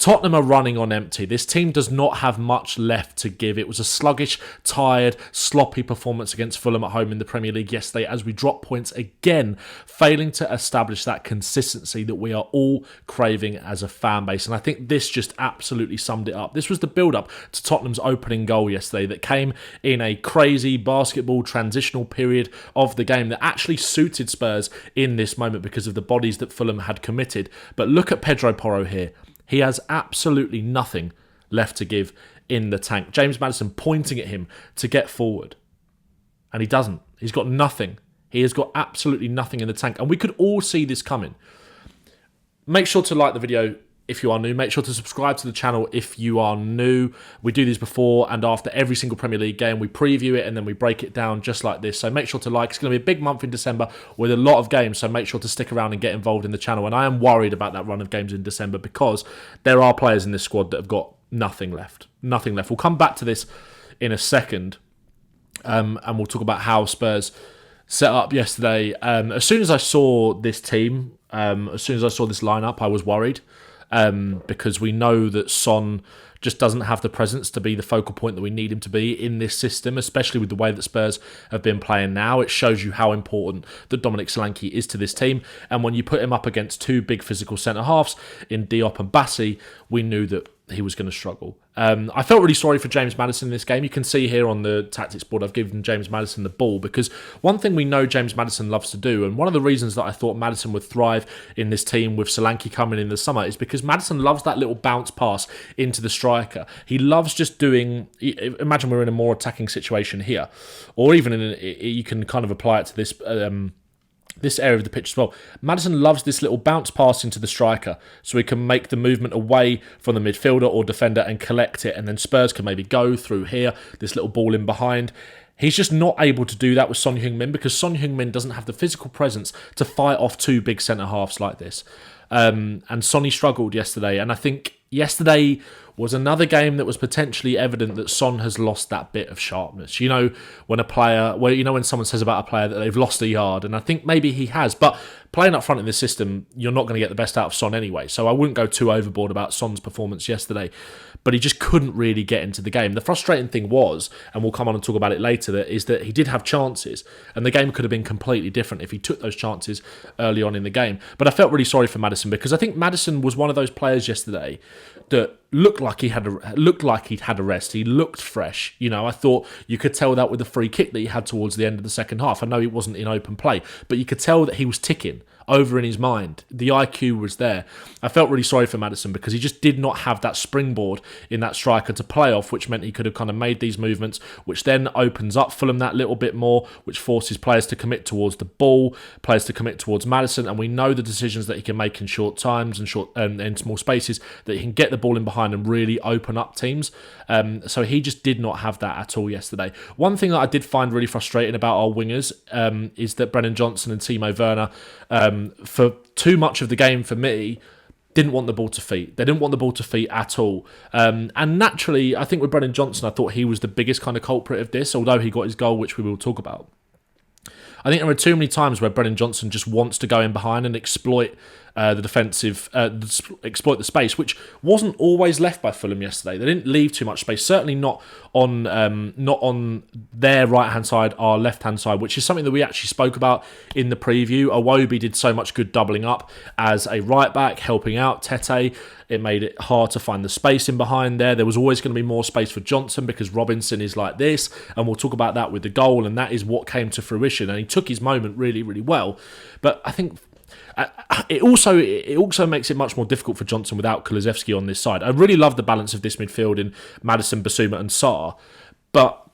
Tottenham are running on empty. This team does not have much left to give. It was a sluggish, tired, sloppy performance against Fulham at home in the Premier League yesterday as we drop points again, failing to establish that consistency that we are all craving as a fan base. And I think this just absolutely summed it up. This was the build-up to Tottenham's opening goal yesterday that came in a crazy basketball transitional period of the game that actually suited Spurs in this moment because of the bodies that Fulham had committed. But look at Pedro Porro here. He has absolutely nothing left to give in the tank. James Maddison pointing at him to get forward. And he doesn't. He's got nothing. He has got absolutely nothing in the tank. And we could all see this coming. Make sure to like the video if you are new. Make sure to subscribe to the channel if you are new. We do these before and after every single Premier League game. We preview it and then we break it down just like this. So make sure to like. It's going to be a big month in December with a lot of games. So make sure to stick around and get involved in the channel. And I am worried about that run of games in December because there are players in this squad that have got nothing left. Nothing left. We'll come back to this in a second. And we'll talk about how Spurs set up yesterday. As soon as I saw this team, as soon as I saw this lineup, I was worried. Because we know that Son just doesn't have the presence to be the focal point that we need him to be in this system, especially with the way that Spurs have been playing now. It shows you how important that Dominic Solanke is to this team. And when you put him up against two big physical centre-halves in Diop and Bassi, we knew that he was going to struggle. I felt really sorry for James Maddison in this game. You can see here on the tactics board I've given James Maddison the ball because one thing we know James Maddison loves to do, and one of the reasons that I thought Maddison would thrive in this team with Solanke coming in the summer is because Maddison loves that little bounce pass into the striker. He loves just doing... Imagine we're in a more attacking situation here, or even you can kind of apply it to this area of the pitch as well. Maddison loves this little bounce pass into the striker so he can make the movement away from the midfielder or defender and collect it, and then Spurs can maybe go through here, this little ball in behind. He's just not able to do that with Son Heung-Min because Son Heung-Min doesn't have the physical presence to fight off two big centre-halves like this. And Sonny struggled yesterday, and I think yesterday was another game that was potentially evident that Son has lost that bit of sharpness. You know, when when someone says about a player that they've lost a yard, and I think maybe he has, but playing up front in this system, you're not going to get the best out of Son anyway, so I wouldn't go too overboard about Son's performance yesterday, but he just couldn't really get into the game. The frustrating thing was, and we'll come on and talk about it later, is that he did have chances, and the game could have been completely different if he took those chances early on in the game. But I felt really sorry for Maddison because I think Maddison was one of those players yesterday that looked like he'd had a rest. He looked fresh. You know, I thought you could tell that with the free kick that he had towards the end of the second half. I know it wasn't in open play, but you could tell that he was ticking over in his mind. The IQ was there. I felt really sorry for Maddison because he just did not have that springboard in that striker to play off, which meant he could have kind of made these movements, which then opens up Fulham that little bit more, which forces players to commit towards the ball, players to commit towards Maddison, and we know the decisions that he can make in short times and in small spaces, that he can get the ball in behind and really open up teams. So he just did not have that at all yesterday. One thing that I did find really frustrating about our wingers is that Brennan Johnson and Timo Werner, for too much of the game for me, didn't want the ball to feet. They didn't want the ball to feet at all. And naturally, I think with Brennan Johnson, I thought he was the biggest kind of culprit of this, although he got his goal, which we will talk about. I think there are too many times where Brennan Johnson just wants to go in behind and exploit exploit the space, which wasn't always left by Fulham yesterday. They didn't leave too much space, certainly not on their right-hand side, our left-hand side, which is something that we actually spoke about in the preview. Iwobi did so much good doubling up as a right-back, helping out Tete. It made it hard to find the space in behind there. There was always going to be more space for Johnson because Robinson is like this, and we'll talk about that with the goal, and that is what came to fruition, and he took his moment really, really well. But I think it also makes it much more difficult for Johnson without Kulusevski on this side. I really love the balance of this midfield in Maddison, Basuma and Sarr, but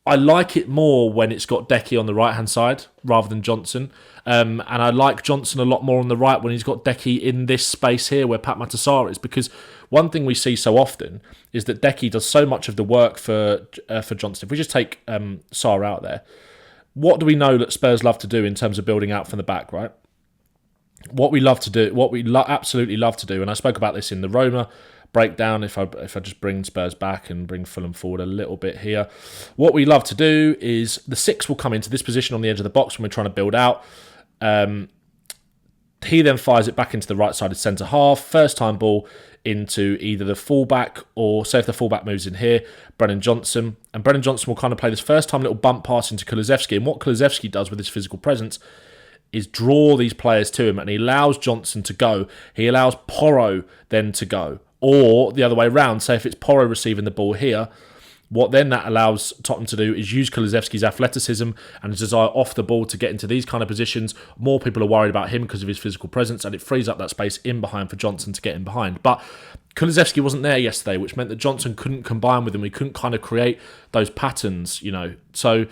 I like it more when it's got Decky on the right-hand side rather than Johnson. And I like Johnson a lot more on the right when he's got Decky in this space here where Pat Matasar is, because one thing we see so often is that Decky does so much of the work for Johnson. If we just take Sarr out there, what do we know that Spurs love to do in terms of building out from the back, right? What we love to do, absolutely love to do, and I spoke about this in the Roma breakdown, if I just bring Spurs back and bring Fulham forward a little bit here. What we love to do is the six will come into this position on the edge of the box when we're trying to build out. He then fires it back into the right-sided centre-half. First time ball into either the fullback or, say if the fullback moves in here, Brennan Johnson. And Brennan Johnson will kind of play this first time little bump pass into Kulusevski. And what Kulusevski does with his physical presence is draw these players to him, and he allows Johnson to go. He allows Porro then to go. Or the other way around, say if it's Porro receiving the ball here, what then that allows Tottenham to do is use Kulusevski's athleticism and his desire off the ball to get into these kind of positions. More people are worried about him because of his physical presence, and it frees up that space in behind for Johnson to get in behind. But Kulusevski wasn't there yesterday, which meant that Johnson couldn't combine with him. He couldn't kind of create those patterns, So,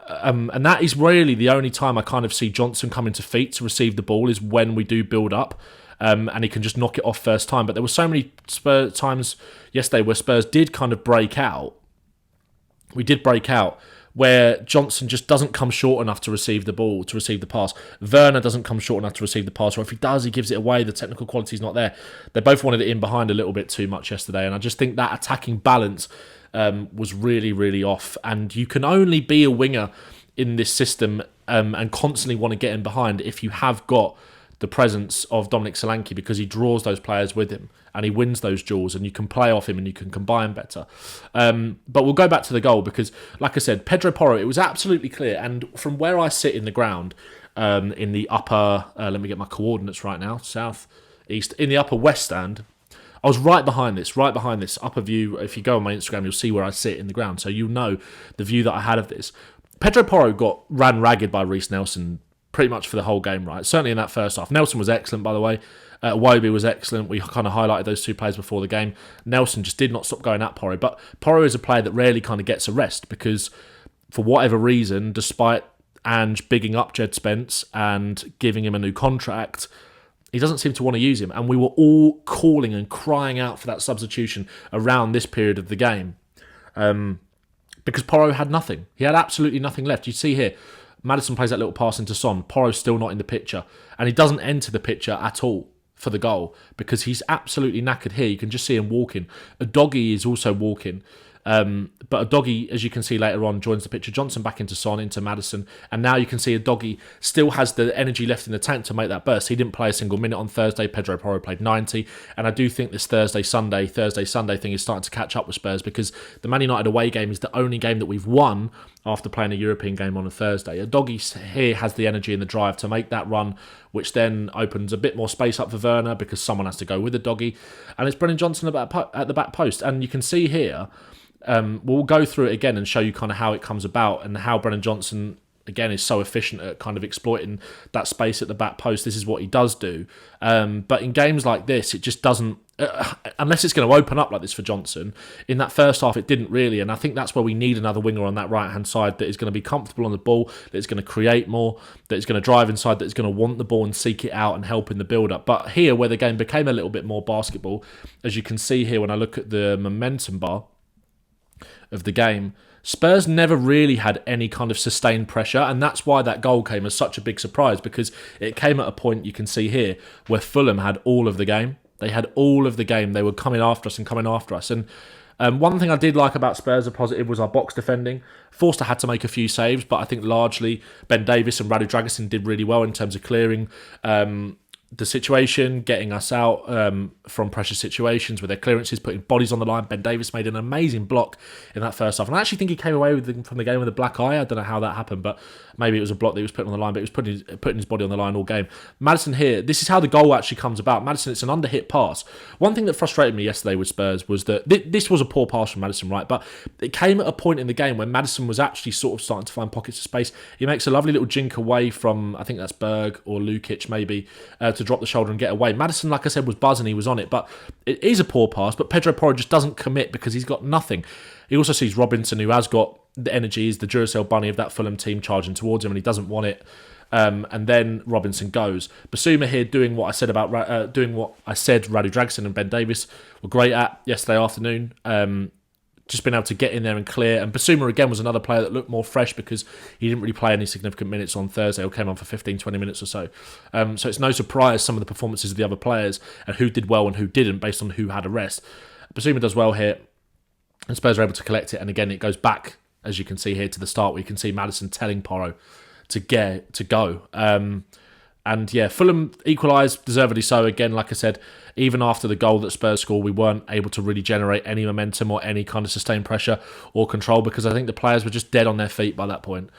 and that is really the only time I kind of see Johnson coming to feet to receive the ball is when we do build up. And he can just knock it off first time. But there were so many times yesterday where Spurs did kind of break out. We did break out where Johnson just doesn't come short enough to receive the ball, to receive the pass. Werner doesn't come short enough to receive the pass, or if he does, he gives it away. The technical quality's not there. They both wanted it in behind a little bit too much yesterday, and I just think that attacking balance was really, really off. And you can only be a winger in this system and constantly want to get in behind if you have got the presence of Dominic Solanke, because he draws those players with him and he wins those duels, and you can play off him and you can combine better. But we'll go back to the goal because, like I said, Pedro Porro, it was absolutely clear. And from where I sit in the ground, in the upper, let me get my coordinates right now, south, east, in the upper west stand, I was right behind this upper view. If you go on my Instagram, you'll see where I sit in the ground. So you'll know the view that I had of this. Pedro Porro ran ragged by Reiss Nelson pretty much for the whole game, right? Certainly in that first half. Nelson was excellent, by the way. Iwobi was excellent. We kind of highlighted those two players before the game. Nelson just did not stop going at Porro. But Porro is a player that rarely kind of gets a rest because for whatever reason, despite Ange bigging up Jed Spence and giving him a new contract, he doesn't seem to want to use him. And we were all calling and crying out for that substitution around this period of the game. Because Porro had nothing. He had absolutely nothing left. You see here, Maddison plays that little pass into Son. Porro's still not in the picture. And he doesn't enter the picture at all for the goal because he's absolutely knackered here. You can just see him walking. Udogie is also walking. But Udogie, as you can see later on, joins the picture. Johnson back into Son, into Maddison. And now you can see Udogie still has the energy left in the tank to make that burst. He didn't play a single minute on Thursday. Pedro Porro played 90. And I do think this Thursday-Sunday thing is starting to catch up with Spurs because the Man United away game is the only game that we've won after playing a European game on a Thursday. Udogie here has the energy and the drive to make that run, which then opens a bit more space up for Werner because someone has to go with Udogie. And it's Brennan Johnson at the back post. And you can see here, we'll go through it again and show you kind of how it comes about and how Brennan Johnson, again, is so efficient at kind of exploiting that space at the back post. This is what he does do. But in games like this, it just doesn't, unless it's going to open up like this for Johnson. In that first half, it didn't really. And I think that's where we need another winger on that right-hand side that is going to be comfortable on the ball, that is going to create more, that is going to drive inside, that is going to want the ball and seek it out and help in the build-up. But here, where the game became a little bit more basketball, as you can see here when I look at the momentum bar of the game, Spurs never really had any kind of sustained pressure, and that's why that goal came as such a big surprise, because it came at a point, you can see here, where Fulham had all of the game. They had all of the game. They were coming after us. And one thing I did like about Spurs, a positive, was our box defending. Forster had to make a few saves, but I think largely Ben Davies and Radu Dragusin did really well in terms of clearing the situation, getting us out from pressure situations with their clearances, putting bodies on the line. Ben Davies made an amazing block in that first half. And I actually think he came away from the game with a black eye. I don't know how that happened, but maybe it was a block that he was putting on the line, but he was putting his body on the line all game. Maddison here, this is how the goal actually comes about. Maddison, it's an under-hit pass. One thing that frustrated me yesterday with Spurs was that this was a poor pass from Maddison, right? But it came at a point in the game when Maddison was actually sort of starting to find pockets of space. He makes a lovely little jink away from, I think that's Berg or Lukic maybe, to drop the shoulder and get away. Maddison, like I said, was buzzing. He was on it, but it is a poor pass. But Pedro Porro just doesn't commit because he's got nothing. He also sees Robinson, who has got the energy, is the Duracell bunny of that Fulham team, charging towards him, and he doesn't want it. And then Robinson goes. Basuma here doing what I said Radu Dragusin and Ben Davies were great at yesterday afternoon. Just been able to get in there and clear. And Basuma, again, was another player that looked more fresh because he didn't really play any significant minutes on Thursday or came on for 15, 20 minutes or so. So it's no surprise some of the performances of the other players and who did well and who didn't based on who had a rest. Basuma does well here, and Spurs are able to collect it. And again, it goes back, as you can see here, to the start where you can see Maddison telling Porro to go. And yeah, Fulham equalised, deservedly so. Again, like I said, even after the goal that Spurs scored, we weren't able to really generate any momentum or any kind of sustained pressure or control because I think the players were just dead on their feet by that point.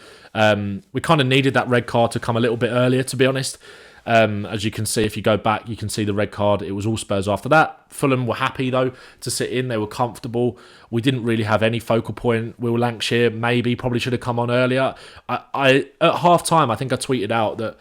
We kind of needed that red card to come a little bit earlier, to be honest. As you can see, if you go back, you can see the red card. It was all Spurs after that. Fulham were happy, though, to sit in. They were comfortable. We didn't really have any focal point. Will Lancashire probably should have come on earlier. I at half-time, I think I tweeted out that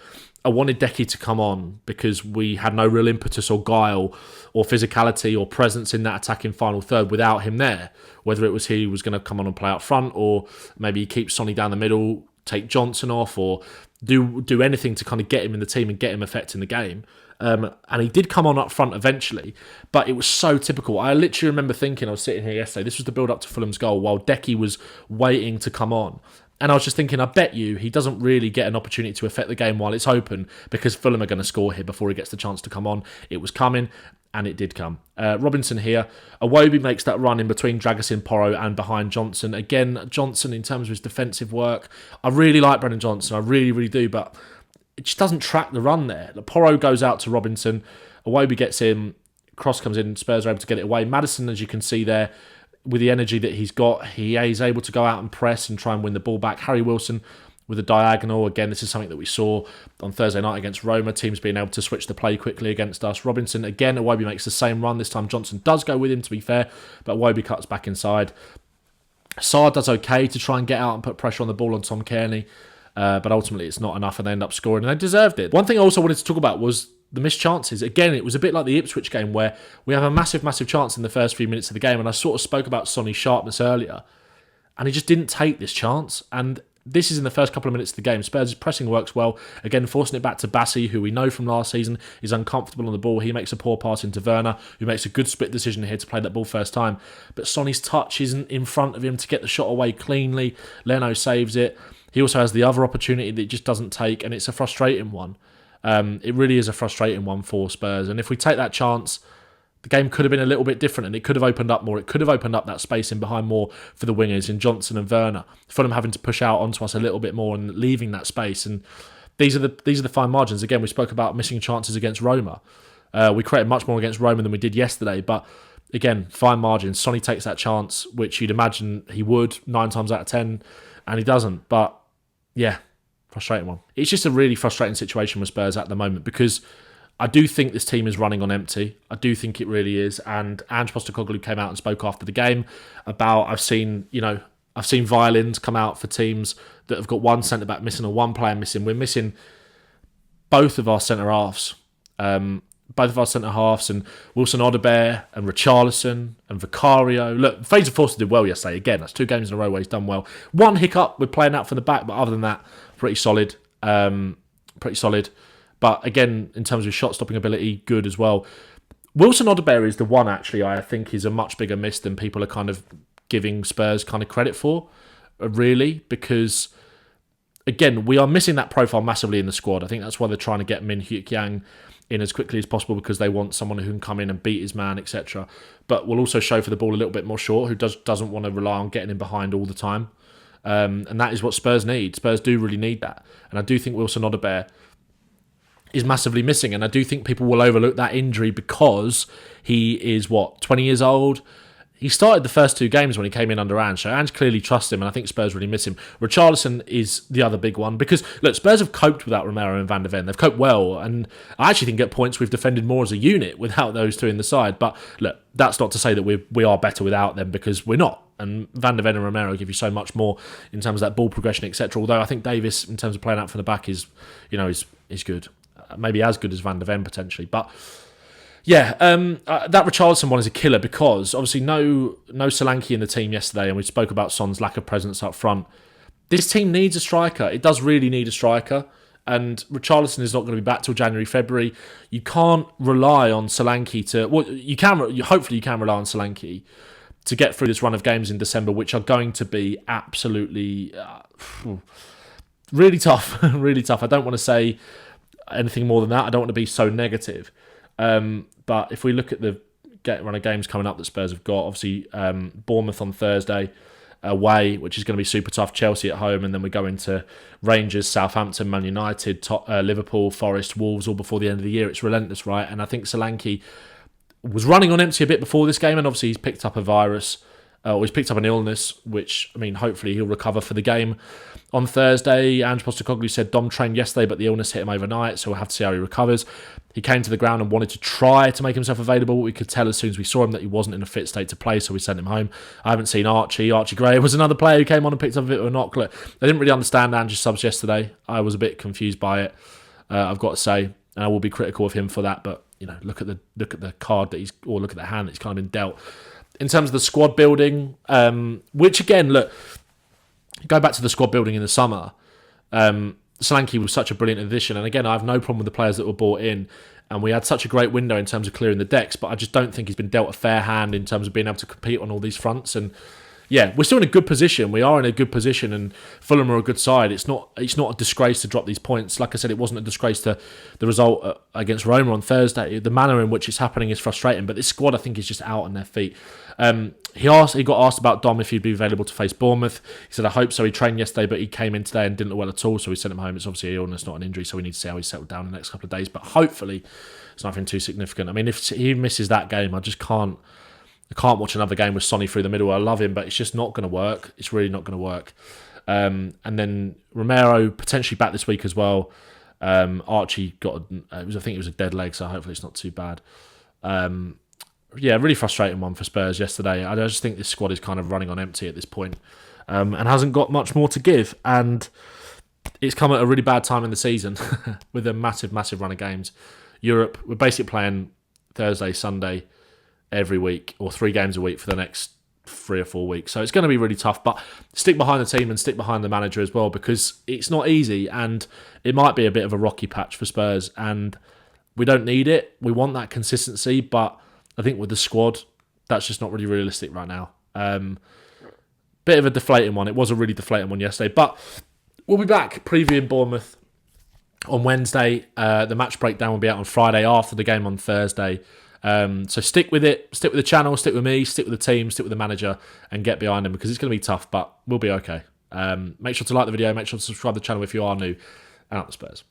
I wanted Decky to come on because we had no real impetus or guile or physicality or presence in that attacking final third without him there. Whether it was he was going to come on and play up front or maybe he keeps Sonny down the middle, take Johnson off or do anything to kind of get him in the team and get him affecting the game. And he did come on up front eventually, but it was so typical. I literally remember thinking, I was sitting here yesterday, this was the build-up to Fulham's goal while Decky was waiting to come on. And I was just thinking, I bet you he doesn't really get an opportunity to affect the game while it's open because Fulham are going to score here before he gets the chance to come on. It was coming, and it did come. Robinson here. Iwobi makes that run in between Dragusin, Porro and behind Johnson. Again, Johnson, in terms of his defensive work, I really like Brennan Johnson. I really, really do, but it just doesn't track the run there. Porro goes out to Robinson. Iwobi gets in. Cross comes in. Spurs are able to get it away. Maddison, as you can see there, with the energy that he's got, he's able to go out and press and try and win the ball back. Harry Wilson with a diagonal. Again, this is something that we saw on Thursday night against Roma. Teams being able to switch the play quickly against us. Robinson, again, Iwobi makes the same run. This time Johnson does go with him, to be fair, but Iwobi cuts back inside. Sarr does okay to try and get out and put pressure on the ball on Tom Kearney, but ultimately it's not enough and they end up scoring, and they deserved it. One thing I also wanted to talk about was the missed chances. Again, it was a bit like the Ipswich game where we have a massive, massive chance in the first few minutes of the game, and I sort of spoke about Sonny's sharpness earlier, and he just didn't take this chance, and this is in the first couple of minutes of the game. Spurs' pressing works well, again forcing it back to Bassi, who we know from last season is uncomfortable on the ball. He makes a poor pass into Werner, who makes a good split decision here to play that ball first time, but Sonny's touch isn't in front of him to get the shot away cleanly. Leno saves it. He also has the other opportunity that he just doesn't take, and it's a frustrating one. It really is a frustrating one for Spurs. And if we take that chance, the game could have been a little bit different and it could have opened up more. It could have opened up that space in behind more for the wingers in Johnson and Werner. Fulham having to push out onto us a little bit more and leaving that space. And these are the fine margins. Again, we spoke about missing chances against Roma. We created much more against Roma than we did yesterday. But again, fine margins. Sonny takes that chance, which you'd imagine he would 9 times out of 10, and he doesn't. But yeah, frustrating one. It's just a really frustrating situation with Spurs at the moment because I do think this team is running on empty. I do think it really is. And Ange Postecoglou came out and spoke after the game about I've seen violins come out for teams that have got one centre back missing or one player missing. We're missing both of our centre halves. And Wilson Odobert and Richarlison and Vicario. Look, Fraser Forster did well yesterday. Again, that's 2 games in a row where he's done well. One hiccup with playing out from the back, but other than that, pretty solid. But again, in terms of shot-stopping ability, good as well. Wilson Odobert is the one, actually, I think is a much bigger miss than people are kind of giving Spurs kind of credit for, really, because, again, we are missing that profile massively in the squad. I think that's why they're trying to get Min Hyuk Yang in as quickly as possible because they want someone who can come in and beat his man, etc. But will also show for the ball a little bit more short, who doesn't want to rely on getting in behind all the time. And that is what Spurs need. Spurs do really need that. And I do think Wilson Odobert is massively missing. And I do think people will overlook that injury because he is, 20 years old? He started the first 2 games when he came in under Ange, so Ange clearly trusts him, and I think Spurs really miss him. Richarlison is the other big one, because, look, Spurs have coped without Romero and Van de Ven. They've coped well, and I actually think at points we've defended more as a unit without those 2 in the side. But, look, that's not to say that we are better without them, because we're not. And Van de Ven and Romero give you so much more in terms of that ball progression, etc. Although I think Davis, in terms of playing out from the back, is good. Maybe as good as Van de Ven, potentially. But yeah, that Richarlison one is a killer because obviously no Solanke in the team yesterday, and we spoke about Son's lack of presence up front. This team needs a striker. It does really need a striker, and Richarlison is not going to be back till January, February. You can't rely on Solanke to... Well, hopefully you can rely on Solanke to get through this run of games in December, which are going to be absolutely really tough. Really tough. I don't want to say anything more than that. I don't want to be so negative. But if we look at the run of games coming up that Spurs have got, obviously Bournemouth on Thursday, away, which is going to be super tough. Chelsea at home, and then we go into Rangers, Southampton, Man United, Liverpool, Forest, Wolves, all before the end of the year. It's relentless, right? And I think Solanke was running on empty a bit before this game, and obviously he's picked up a virus, or he's picked up an illness, which, I mean, hopefully he'll recover for the game on Thursday. Ange Postecoglou said Dom trained yesterday, but the illness hit him overnight, so we'll have to see how he recovers. He came to the ground and wanted to try to make himself available. We could tell as soon as we saw him that he wasn't in a fit state to play, so we sent him home. I haven't seen Archie. Archie Gray was another player who came on and picked up a bit of a knock. Look, I didn't really understand Ange's subs yesterday. I was a bit confused by it, I've got to say, and I will be critical of him for that, but look at the card that look at the hand that's kind of been dealt. In terms of the squad building, which again, look, go back to the squad building in the summer. Solanke was such a brilliant addition, and again, I have no problem with the players that were brought in, and we had such a great window in terms of clearing the decks, but I just don't think he's been dealt a fair hand in terms of being able to compete on all these fronts. And yeah, we're still in a good position. We are in a good position, and Fulham are a good side. It's not a disgrace to drop these points. Like I said, it wasn't a disgrace to the result against Roma on Thursday. The manner in which it's happening is frustrating, but this squad, I think, is just out on their feet. He got asked about Dom if he'd be available to face Bournemouth. He said, I hope so. He trained yesterday, but he came in today and didn't look well at all, so we sent him home. It's obviously an illness, not an injury, so we need to see how he's settled down in the next couple of days. But hopefully it's nothing too significant. I mean, if he misses that game, I can't watch another game with Sonny through the middle. I love him, but it's just not going to work. It's really not going to work. And then Romero potentially back this week as well. Archie I think it was a dead leg, so hopefully it's not too bad. Really frustrating one for Spurs yesterday. I just think this squad is kind of running on empty at this point, and hasn't got much more to give. And it's come at a really bad time in the season with a massive, massive run of games. Europe, we're basically playing Thursday, Sunday every week, or 3 games a week for the next 3 or 4 weeks. So it's going to be really tough, but stick behind the team and stick behind the manager as well, because it's not easy, and it might be a bit of a rocky patch for Spurs, and we don't need it. We want that consistency, but I think with the squad, that's just not really realistic right now. Bit of a deflating one. It was a really deflating one yesterday, but we'll be back previewing Bournemouth on Wednesday. The match breakdown will be out on Friday after the game on Thursday. So stick with it, stick with the channel, stick with me, stick with the team, stick with the manager, and get behind him, because it's going to be tough, but we'll be okay. Make sure to like the video, make sure to subscribe to the channel if you are new, and up the Spurs.